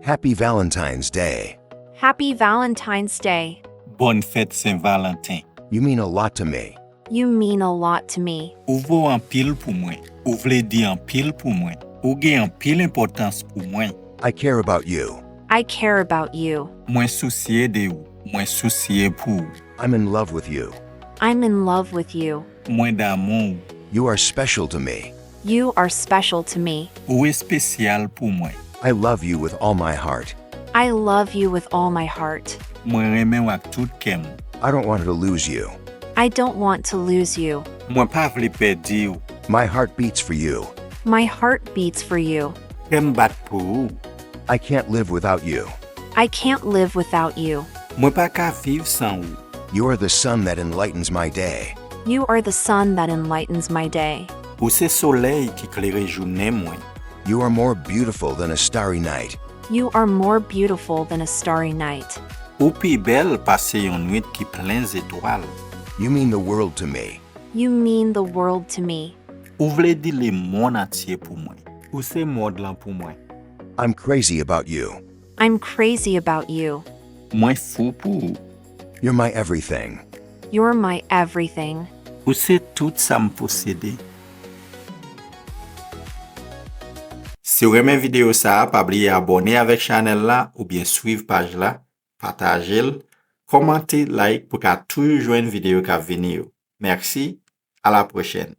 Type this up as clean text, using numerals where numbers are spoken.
Happy Valentine's Day. Happy Valentine's Day. Bonne fête Saint-Valentin. You mean a lot to me. You mean a lot to me. Ou vaut en pile pour moi. Ou vle di en pile pour moi. Ou gen en pile importance pour moi. I care about you. I care about you. Mwen soucié de ou. Mwen soucié pour. I'm in love with you. I'm in love with you. Mwen d'amour. You are special to me. You are special to me. Ou est spécial pour moi. I love you with all my heart. I love you with all my heart. Mwen reme ou ak tout kem. I don't want to lose you. I don't want to lose you. Mwen pa vle perdi ou. My heart beats for you. My heart beats for you. Kem bat pou ou. I can't live without you. I can't live without you. Mwen pa ka viv san ou. You are the sun that enlightens my day. You are the sun that enlightens my day. Ou se soleil ki klere jounen mwen. You are more beautiful than a starry night. You are more beautiful than a starry night. Ou pi bel pase yon nuit ki plen zétoal. You mean the world to me. You mean the world to me. Ou vle di le mon atye pou mwen. Ou se mod lan pou mwen. I'm crazy about you. I'm crazy about you. Mwen fou pou ou. You're my everything. You're my everything. Ou se tout sa m posede. Si ou remen video sa, pa bliye abone avek chanel la ou bien suiv page la, pataje l, komante, like pou ka toujou jwen video ka veni yo. Merci, à la prochaine.